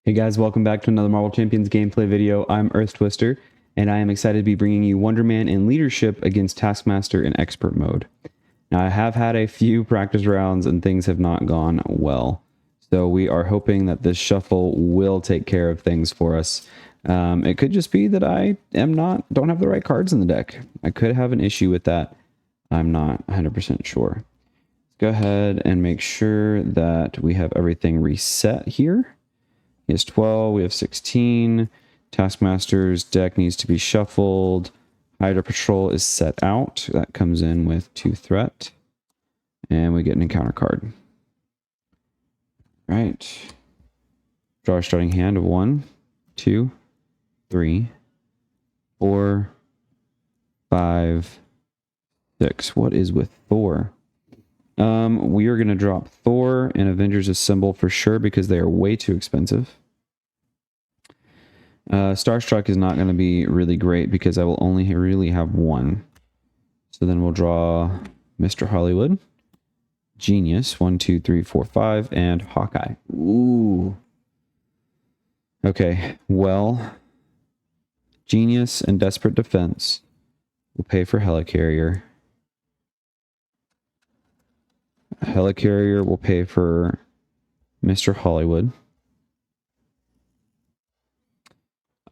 Hey guys, welcome back to another Marvel Champions gameplay video. I'm Earth Twister, and I am excited to be bringing you Wonder Man in Leadership against Taskmaster in Expert mode. Now, I have had a few practice rounds and things have not gone well, so we are hoping that this shuffle will take care of things for us. It could just be that I don't have the right cards in the deck. I could have an issue with that. I'm not 100% sure. Let's go ahead and make sure that we have everything reset here. He has 12, we have 16. Taskmaster's deck needs to be shuffled. Hydra Patrol is set out. That comes in with 2 threat. And we get an encounter card. Right. Draw our starting hand of 1, 2, 3, 4, 5, 6. What is with Thor? We are going to drop Thor and Avengers Assemble for sure because they are way too expensive. Starstruck is not going to be really great because I will only really have 1. So then we'll draw Mr. Hollywood, Genius, 1, 2, 3, 4, 5, and Hawkeye. Ooh. Okay, well, Genius and Desperate Defense will pay for Helicarrier. Helicarrier will pay for Mr. Hollywood.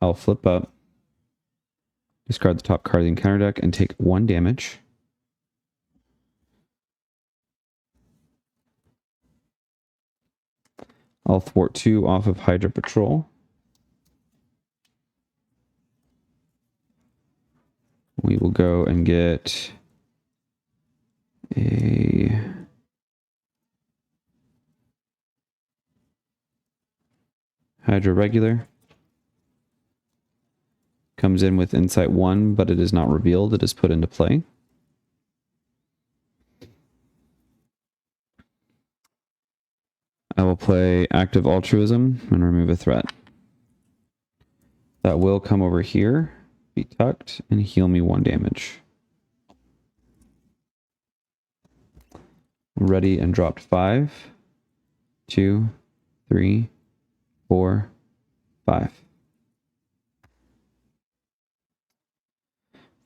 I'll flip up, discard the top card of the encounter deck, and take 1 damage. I'll thwart 2 off of Hydra Patrol. We will go and get a Hydra Regular. Comes in with Insight 1, but it is not revealed. It is put into play. I will play Active Altruism and remove a threat. That will come over here, be tucked, and heal me 1 damage. Ready and dropped 5, 2, 3, 4, 5.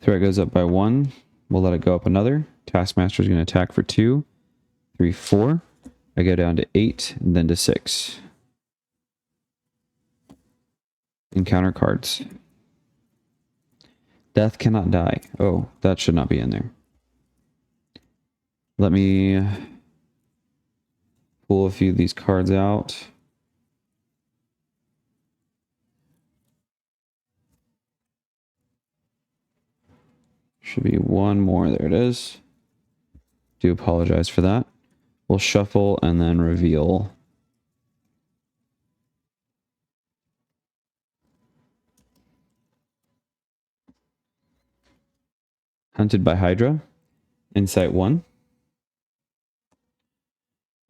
Threat goes up by 1. We'll let it go up another. Taskmaster is going to attack for 2, 3, 4. I go down to 8, and then to 6. Encounter cards. Death cannot die. Oh, that should not be in there. Let me pull a few of these cards out. Should be 1 more. There it is. Do apologize for that. We'll shuffle and then reveal. Hunted by Hydra. Insight 1.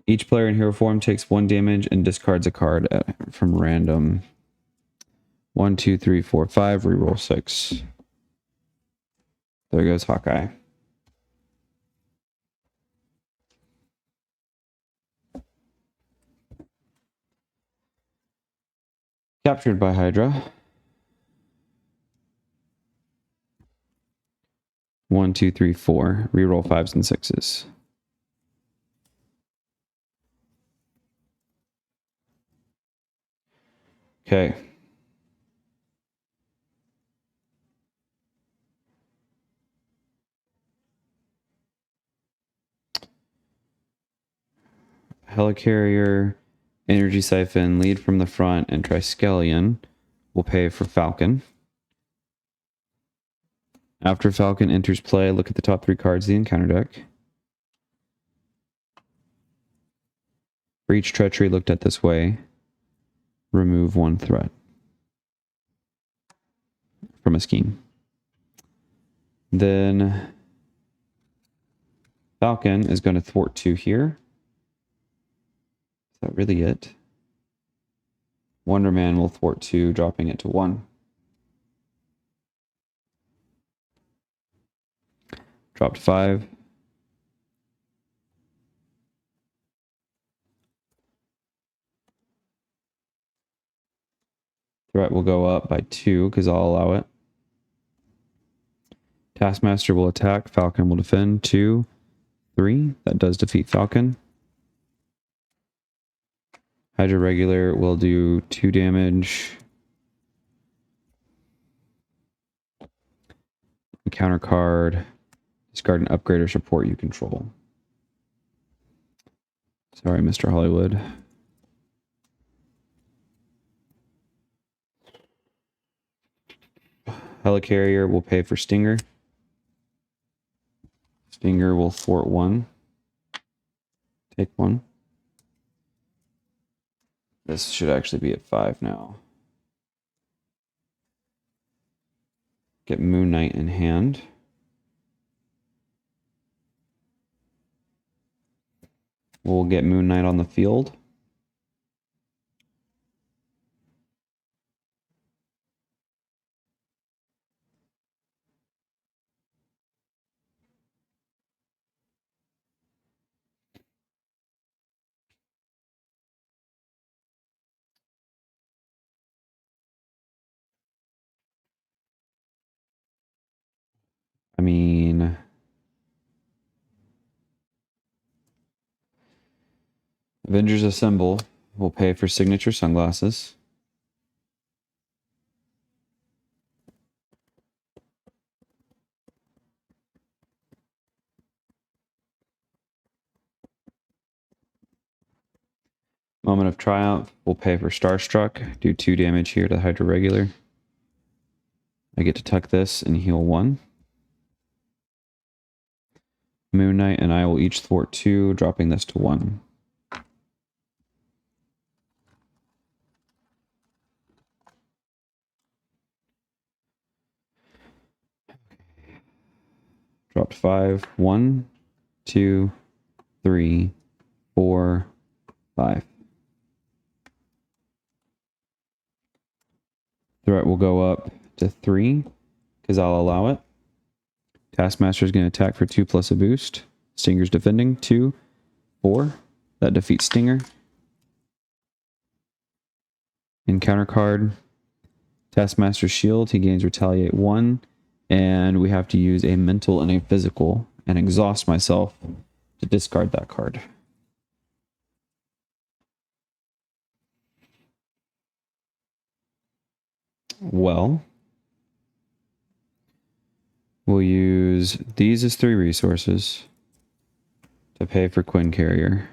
Each player in hero form takes 1 damage and discards a card from random. 1, 2, 3, 4, 5. Reroll 6. There goes Hawkeye. Captured by Hydra. 1, 2, 3, 4. Reroll 5s and 6s. Okay. Helicarrier, Energy Siphon, Lead from the Front, and Triskelion will pay for Falcon. After Falcon enters play, look at the top 3 cards of the encounter deck. For each treachery looked at this way, remove 1 threat from a scheme. Then Falcon is going to thwart 2 here. Is that really it? Wonder Man will thwart 2, dropping it to 1. Dropped 5. Threat will go up by 2 because I'll allow it. Taskmaster will attack. Falcon will defend. 2, 3. That does defeat Falcon. Hydra Regular will do 2 damage. Counter card. Discard an upgrade or support you control. Sorry, Mr. Hollywood. Helicarrier will pay for Stinger. Stinger will thwart 1. Take 1. This should actually be at 5 now. Get Moon Knight in hand. We'll get Moon Knight on the field. I mean, Avengers Assemble will pay for signature sunglasses. Moment of Triumph will pay for Starstruck. Do 2 damage here to the Hydra Regular. I get to tuck this and heal 1. Moon Knight and I will each thwart 2, dropping this to 1. Dropped 5. 1, 2, 3, 4, 5. Threat will go up to 3 because I'll allow it. Taskmaster is going to attack for 2 plus a boost. Stinger's defending. 2, 4. That defeats Stinger. Encounter card. Taskmaster's shield. He gains retaliate 1. And we have to use a mental and a physical and exhaust myself to discard that card. Well, we'll use these as 3 resources to pay for Quinn Carrier.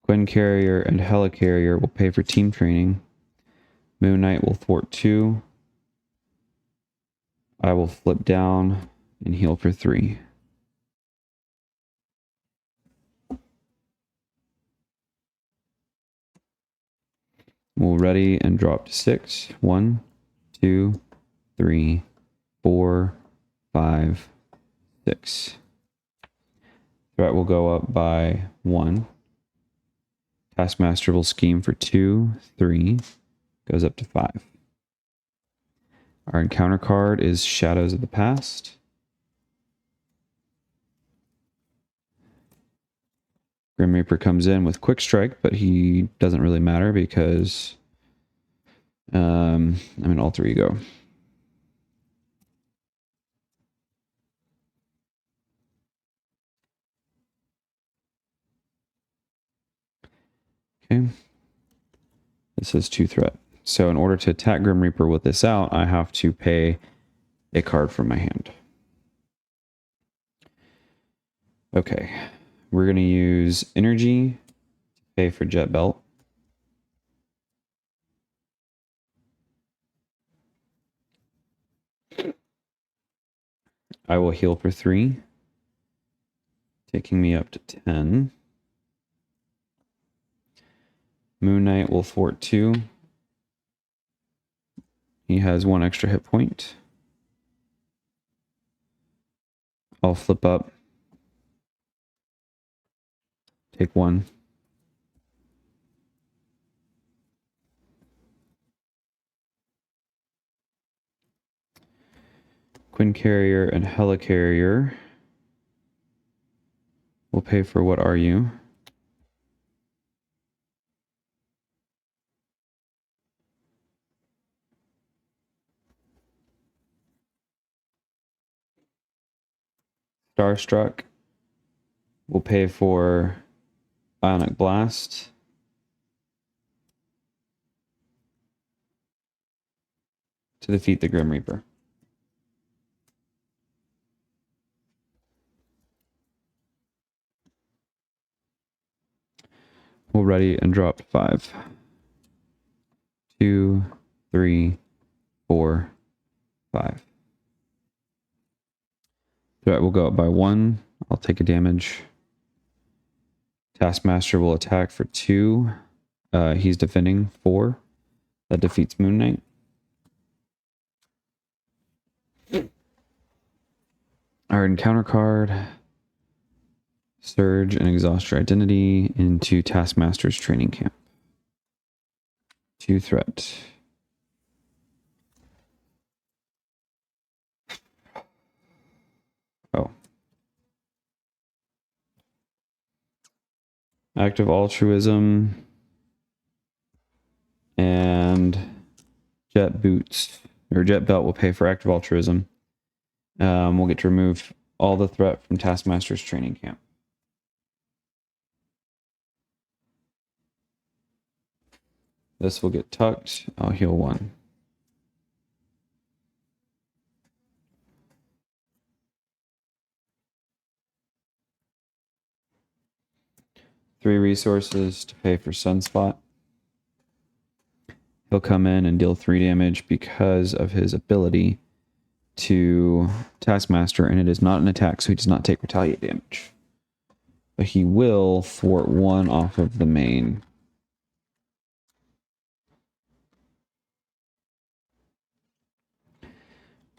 Quinn Carrier and Helicarrier will pay for team training. Moon Knight will thwart 2. I will flip down and heal for 3. We'll ready and drop to 6. 1, 2, 3, 4, 5, 6. Threat will go up by 1. Taskmaster will scheme for 2, 3, goes up to 5. Our encounter card is Shadows of the Past. Grim Reaper comes in with Quick Strike, but he doesn't really matter because I'm an alter ego. Okay. This is 2 threat. So in order to attack Grim Reaper with this out, I have to pay a card from my hand. Okay. We're going to use energy to pay for Jet Belt. I will heal for 3, taking me up to 10. Moon Knight will thwart 2. He has 1 extra hit point. I'll flip up. Take 1. Quinn Carrier and Helicarrier will pay for What Are You? Starstruck will pay for Ionic Blast. To defeat the Grim Reaper. We'll ready and drop 5. 2, 3, 4, 5. Threat will go up by 1. I'll take a damage. Taskmaster will attack for 2. He's defending 4. That defeats Moon Knight. Our encounter card. Surge and exhaust your identity into Taskmaster's training camp. 2 threat. Oh. Active altruism. And jet boots or jet belt will pay for active altruism. We'll get to remove all the threat from Taskmaster's training camp. This will get tucked. I'll heal 1. Three resources to pay for Sunspot. He'll come in and deal 3 damage because of his ability to Taskmaster, and it is not an attack, so he does not take retaliate damage. But he will thwart 1 off of the main.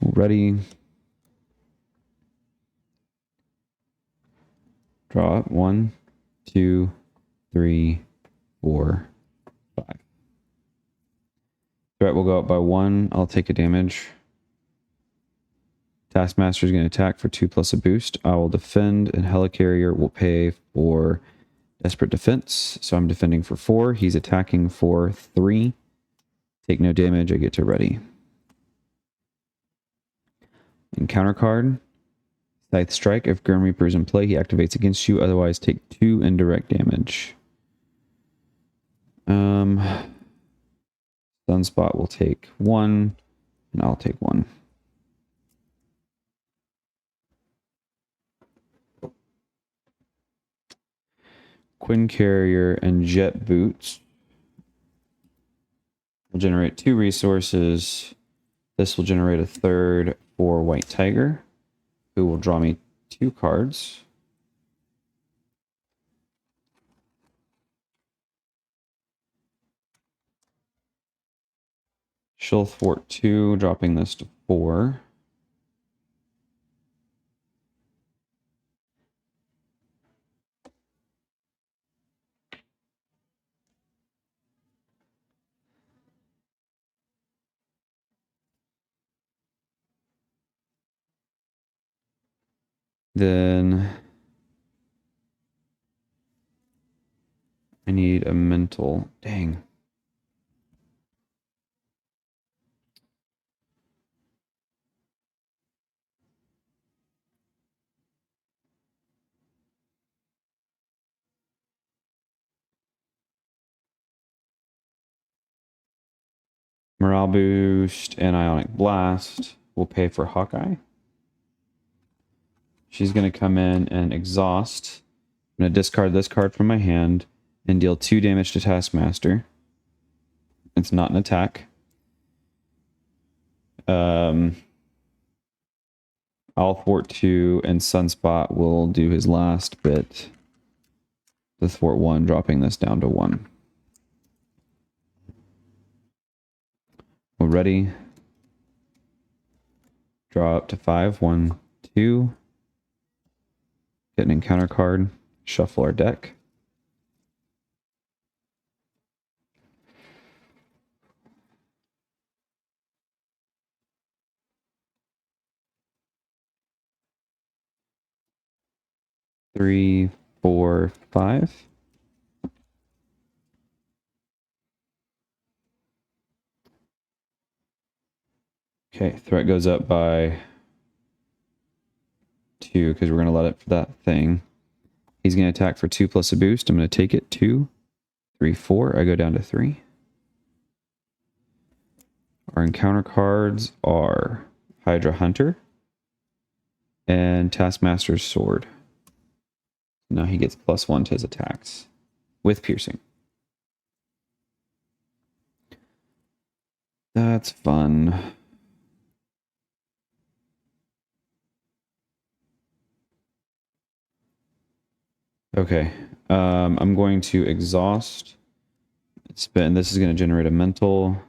Ready. Draw up. 1, 2, 3, 4, 5. Threat will go up by 1. I'll take a damage. Taskmaster is going to attack for 2 plus a boost. I will defend, and Helicarrier will pay for Desperate Defense. So I'm defending for 4. He's attacking for 3. Take no damage. I get to ready. Encounter card. Scythe Strike. If Grim Reaper is in play, he activates against you. Otherwise, take 2 indirect damage. Sunspot will take 1, and I'll take 1. Quinn Carrier and Jet Boots will generate 2 resources. This will generate a 3rd for White Tiger, who will draw me 2 cards. She'll thwart 2, dropping this to 4. Then I need a mental. Dang. Morale boost and Ionic Blast will pay for Hawkeye. She's going to come in and exhaust. I'm going to discard this card from my hand and deal 2 damage to Taskmaster. It's not an attack. I'll thwart 2, and Sunspot will do his last bit to thwart 1, dropping this down to 1. We're ready. Draw up to 5. 1, 2. Get an encounter card. Shuffle our deck. Three, 4, 5. Okay, threat goes up by 2 because we're going to let it for that thing. He's going to attack for 2 plus a boost. I'm going to take it. 2, 3, 4. I go down to 3. Our encounter cards are Hydra Hunter and Taskmaster's Sword. Now he gets +1 to his attacks with piercing. That's fun. Okay, I'm going to exhaust. Spend. This is going to generate a mental,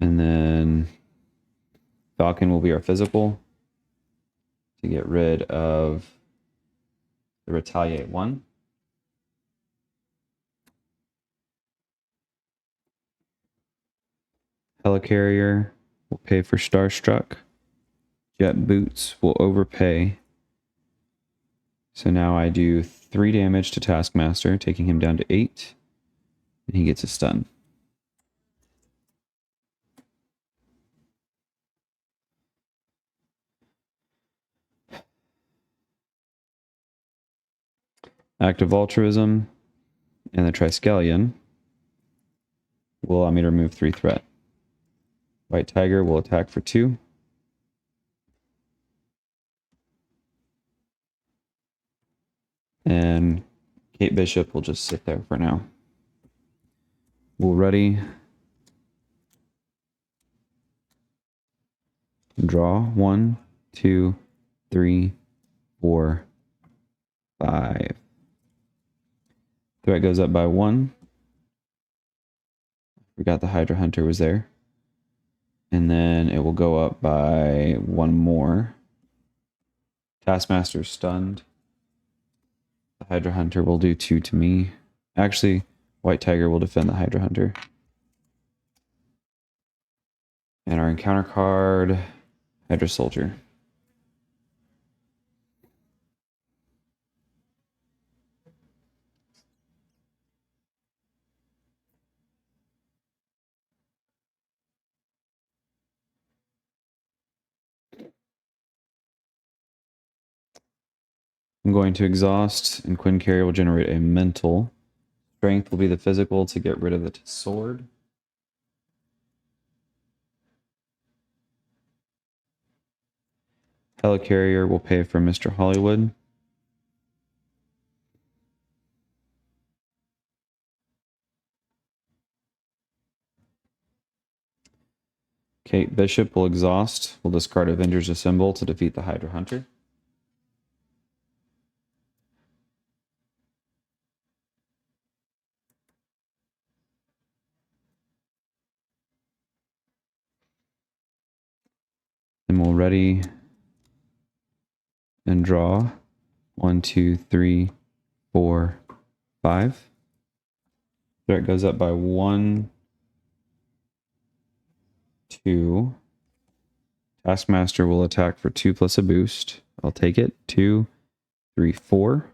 and then Falcon will be our physical to get rid of the Retaliate 1. Helicarrier will pay for Starstruck. Jet Boots will overpay. So now I do 3 damage to Taskmaster, taking him down to 8. And he gets a stun. Act of Altruism and the Triskelion will allow me to remove 3 threat. White Tiger will attack for 2. And Kate Bishop will just sit there for now. We'll ready. Draw 1, 2, 3, 4, 5. Threat goes up by 1. Forgot the Hydra Hunter was there. And then it will go up by 1 more. Taskmaster's stunned. The Hydra Hunter will do 2 to me. Actually, White Tiger will defend the Hydra Hunter. And our encounter card, Hydra Soldier. I'm going to exhaust, and Quinn Carrier will generate a mental. Strength will be the physical to get rid of the sword. Helicarrier will pay for Mr. Hollywood. Kate Bishop will exhaust. Will discard Avengers Assemble to defeat the Hydra Hunter. And we'll ready and draw 1, 2, 3, 4, 5. Threat goes up by 1, 2. Taskmaster will attack for 2 plus a boost. I'll take it. 2, 3, 4.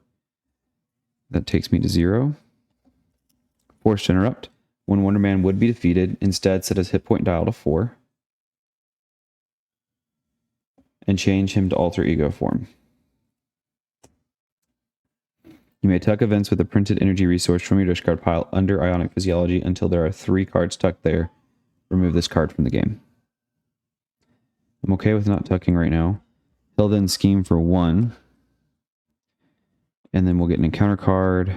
That takes me to 0. Forced interrupt. When Wonder Man would be defeated, instead set his hit point dial to 4. And change him to alter ego form. You may tuck events with a printed energy resource from your discard pile under Ionic Physiology until there are 3 cards tucked there. Remove this card from the game. I'm okay with not tucking right now. He'll then scheme for 1. And then we'll get an encounter card.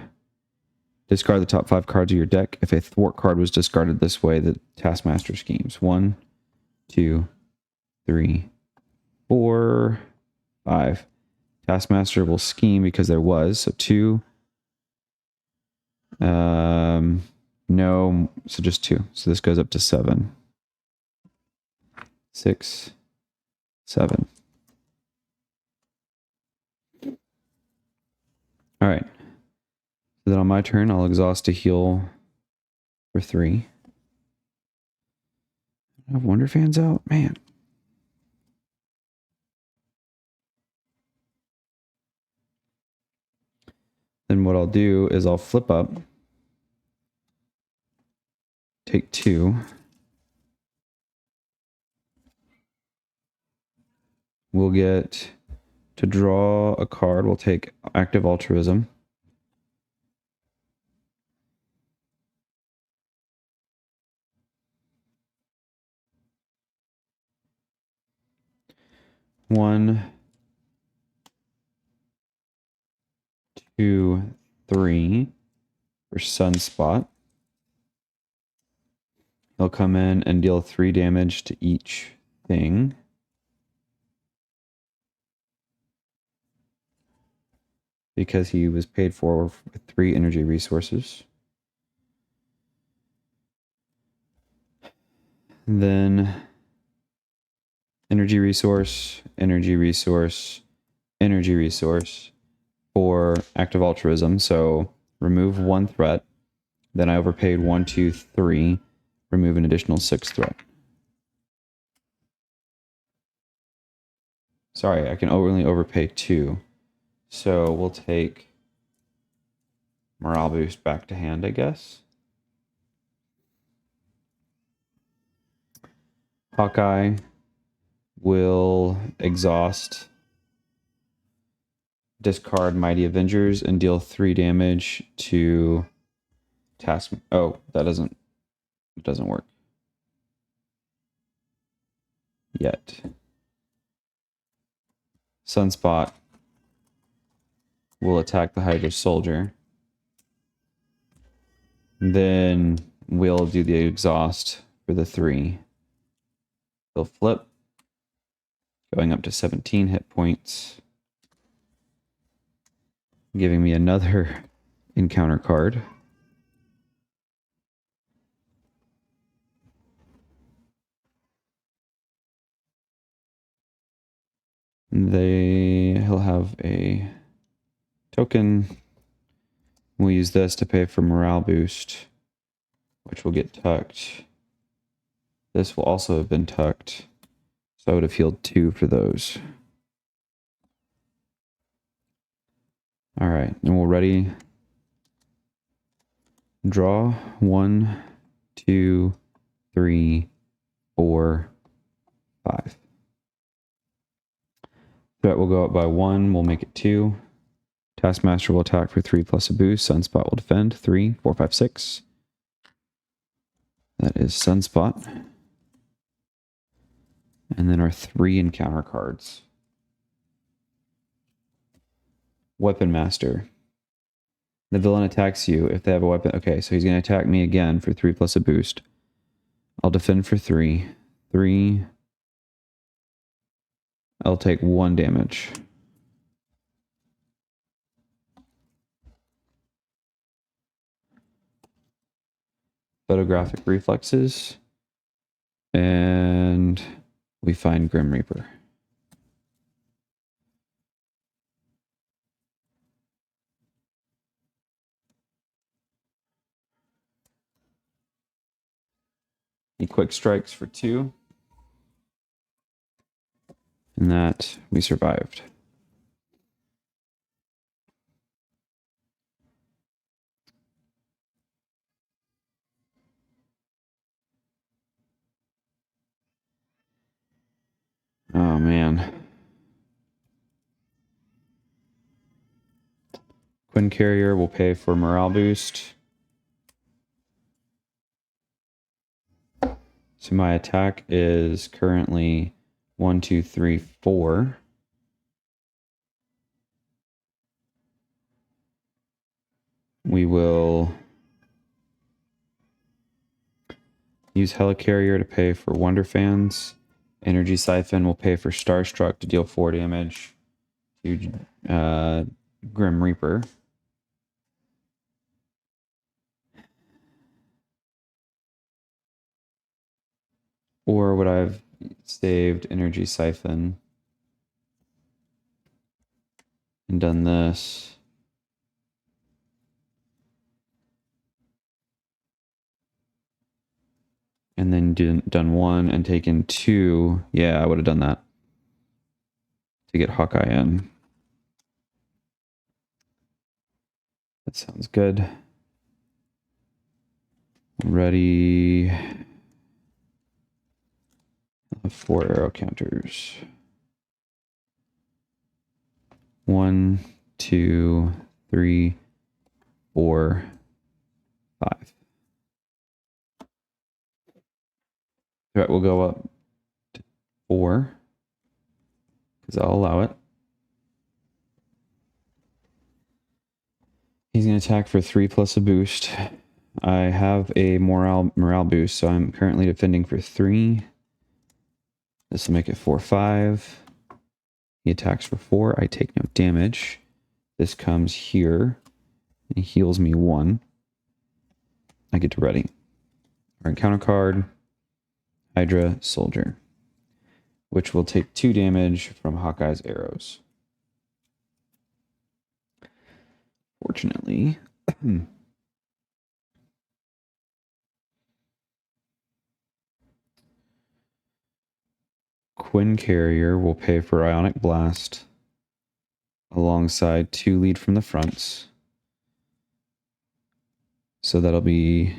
Discard the top 5 cards of your deck. If a thwart card was discarded this way, the Taskmaster schemes. 1, 2, 3, 4, 5. Taskmaster will scheme because there was. So 2. No, so just 2. So this goes up to 7. 6, 7. All right. So then on my turn, I'll exhaust to heal for 3. I have Wonder Fans out? Man. Then what I'll do is I'll flip up. Take 2. We'll get To draw a card, we'll take Active Altruism. One, two, three for Sunspot. He'll come in and deal 3 damage to each thing. Because he was paid for with 3 energy resources. Then energy resource, energy resource, energy resource for Active Altruism. So remove 1 threat. Then I overpaid 1, 2, 3. Remove an additional 6 threat. Sorry, I can only overpay 2. So we'll take Morale Boost back to hand, I guess. Hawkeye will exhaust, discard Mighty Avengers, and deal 3 damage to Task. Oh, that doesn't work yet. Sunspot will attack the Hydra Soldier. Then we'll do the exhaust for the 3. He'll flip, going up to 17 hit points, giving me another encounter card. He'll have a token. We'll use this to pay for morale boost, which will get tucked. This will also have been tucked, so I would have healed 2 for those. All right, and we'll ready. Draw 1, 2, 3, 4, 5. Threat will go up by 1. We'll make it 2. Taskmaster will attack for 3 plus a boost. Sunspot will defend 3, 4, 5, 6. That is Sunspot. And then our 3 encounter cards. Weapon Master. The villain attacks you if they have a weapon. Okay, so he's going to attack me again for 3 plus a boost. I'll defend for 3. 3. I'll take 1 damage. Photographic Reflexes. And we find Grim Reaper. He quick strikes for 2. And that we survived. Oh man. Quinn Carrier will pay for morale boost. So my attack is currently 1, 2, 3, 4. We will use Helicarrier to pay for Wonder Fans. Energy Siphon will pay for Starstruck to deal 4 damage to Grim Reaper. Or would I have saved Energy Siphon and done this? And then done 1 and taken 2. Yeah, I would have done that to get Hawkeye in. That sounds good. Ready. 4 arrow counters. 1, 2, 3, 4, 5. All right, we'll go up to 4 because I'll allow it. He's going to attack for 3 plus a boost. I have a morale boost, so I'm currently defending for 3. This will make it 4, 5. He attacks for 4. I take no damage. This comes here. He heals me 1. I get to ready. Our encounter card, Hydra Soldier, which will take 2 damage from Hawkeye's arrows. Fortunately, Quinn Carrier will pay for Ionic Blast alongside 2 lead from the fronts. So that'll be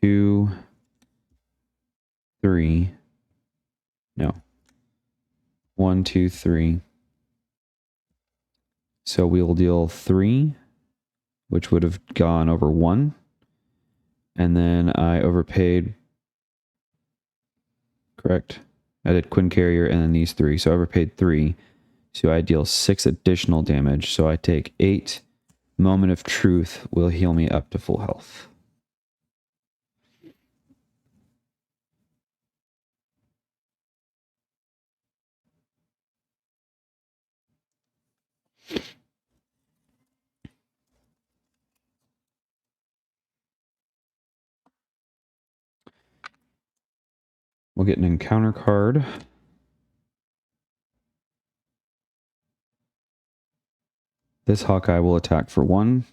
2, 3. No. 1, 2, 3. So we'll deal 3, which would have gone over 1. And then I overpaid. Correct. I did Quinn Carrier and then these 3. So I overpaid 3. So I deal 6 additional damage. So I take 8. Moment of Truth will heal me up to full health. We'll get an encounter card. This Hawkeye will attack for 1.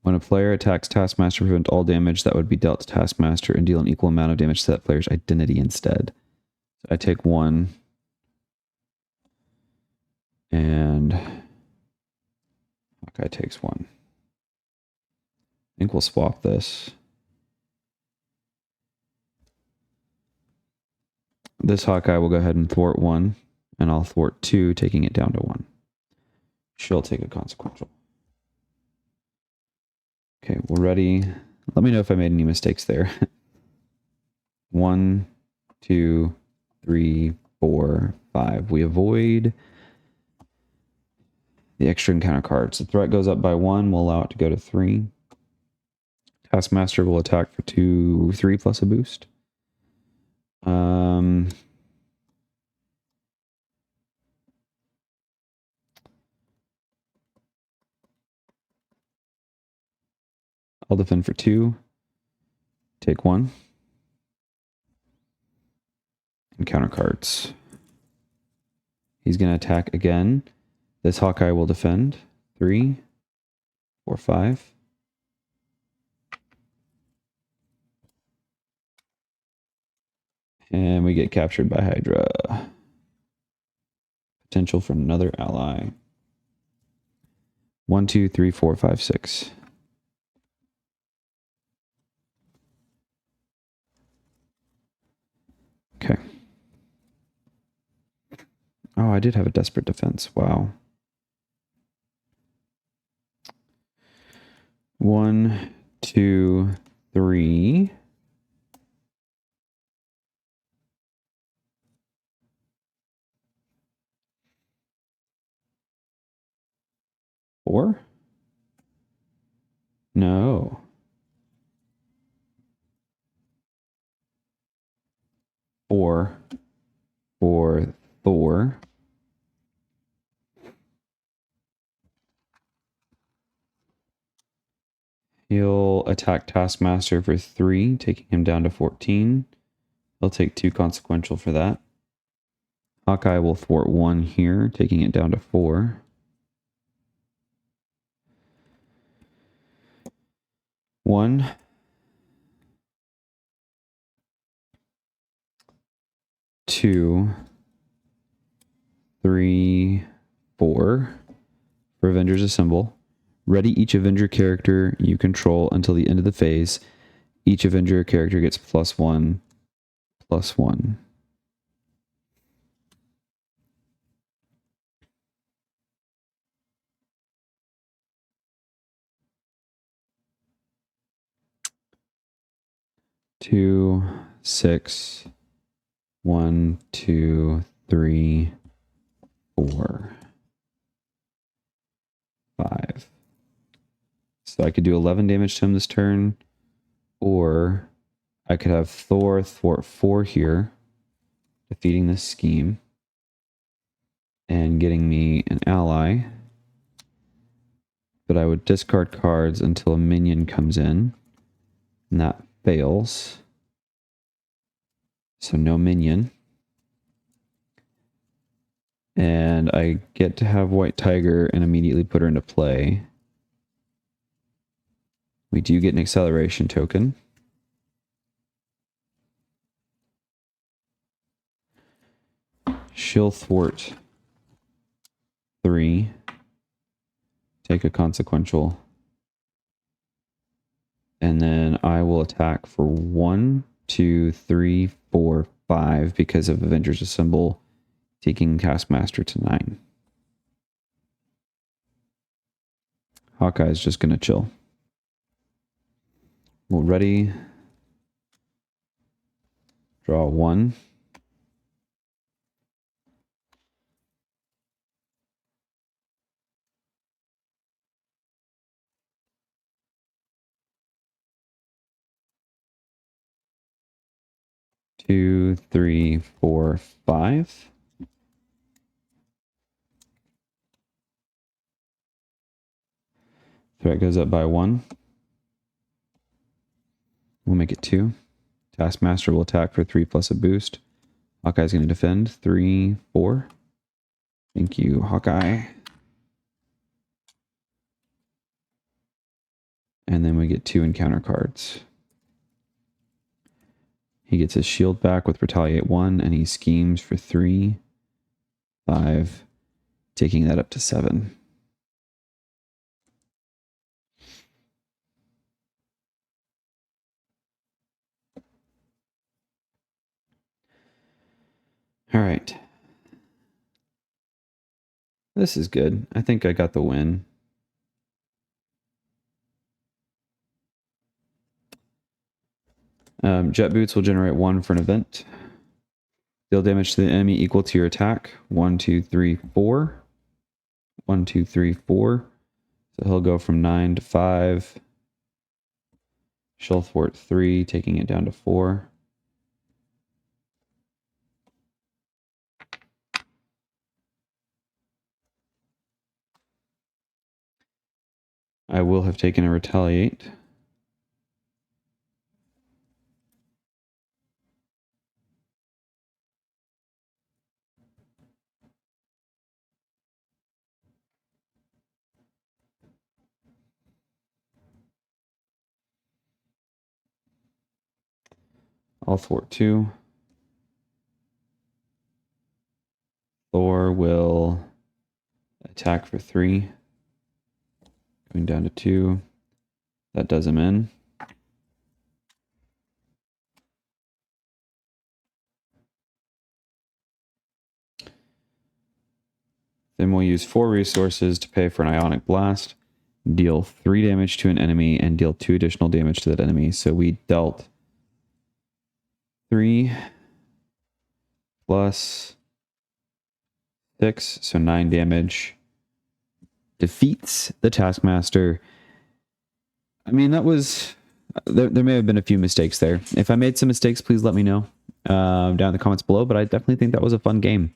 When a player attacks Taskmaster, prevent all damage that would be dealt to Taskmaster and deal an equal amount of damage to that player's identity instead. So I take 1. And Hawkeye takes 1. I think we'll swap this. This Hawkeye will go ahead and thwart 1, and I'll thwart 2, taking it down to 1. She'll take a consequential. Okay, we're ready. Let me know if I made any mistakes there. 1, 2, 3, 4, 5. We avoid the extra encounter cards. The threat goes up by 1. We'll allow it to go to 3. Taskmaster will attack for 2, 3 plus a boost. I'll defend for 2. Take 1. Encounter cards. He's going to attack again. This Hawkeye will defend. 3, 4, 5. And we get captured by Hydra. Potential from another ally. 1, 2, 3, 4, 5, 6. Okay. Oh, I did have a desperate defense. Wow. 1, 2, 3. Four? No. 4 for Thor. He'll attack Taskmaster for 3, taking him down to 14. He'll take 2 consequential for that. Hawkeye will thwart 1 here, taking it down to 4. One. 2, 3, 4. For Avengers Assemble. Ready each Avenger character you control until the end of the phase. Each Avenger character gets +1, +1. 2, 6, 1, 2, 3, 4, 5. So I could do 11 damage to him this turn, or I could have Thor thwart 4 here, defeating this scheme and getting me an ally. But I would discard cards until a minion comes in, and that fails. So no minion. And I get to have White Tiger and immediately put her into play. We do get an acceleration token. She'll thwart 3. Take a consequential. And then I will attack for 1, 2, 3, 4, 5 because of Avengers Assemble, taking Taskmaster to 9. Hawkeye's just going to chill. We'll ready. Draw 1. Two, 3, 4, 5. Threat goes up by 1. We'll make it 2. Taskmaster will attack for 3 plus a boost. Hawkeye's going to defend. 3, 4. Thank you, Hawkeye. And then we get 2 encounter cards. He gets his shield back with Retaliate 1, and he schemes for 3, 5, taking that up to 7. All right. This is good. I think I got the win. Jet Boots will generate 1 for an event. Deal damage to the enemy equal to your attack. 1, 2, 3, 4. 1, 2, 3, 4. So he'll go from 9 to 5. She'll thwart 3, taking it down to 4. I will have taken a retaliate. I'll thwart 2. Thor will attack for 3. Going down to 2. That does him in. Then we'll use 4 resources to pay for an Ionic Blast. Deal 3 damage to an enemy and deal 2 additional damage to that enemy. So we dealt 3 plus 6, so 9 damage. Defeats the Taskmaster. I mean, that was... There may have been a few mistakes there. If I made some mistakes, please let me know down in the comments below, but I definitely think that was a fun game.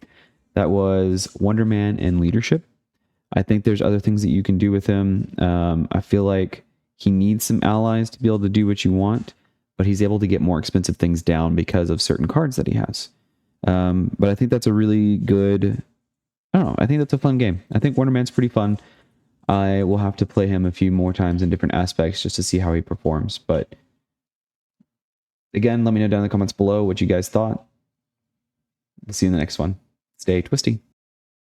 That was Wonder Man in leadership. I think there's other things that you can do with him. I feel like he needs some allies to be able to do what you want, but he's able to get more expensive things down because of certain cards that he has. But I think that's a really good... I don't know. I think that's a fun game. I think Wonder Man's pretty fun. I will have to play him a few more times in different aspects just to see how he performs. But again, let me know down in the comments below what you guys thought. We'll see you in the next one. Stay twisty.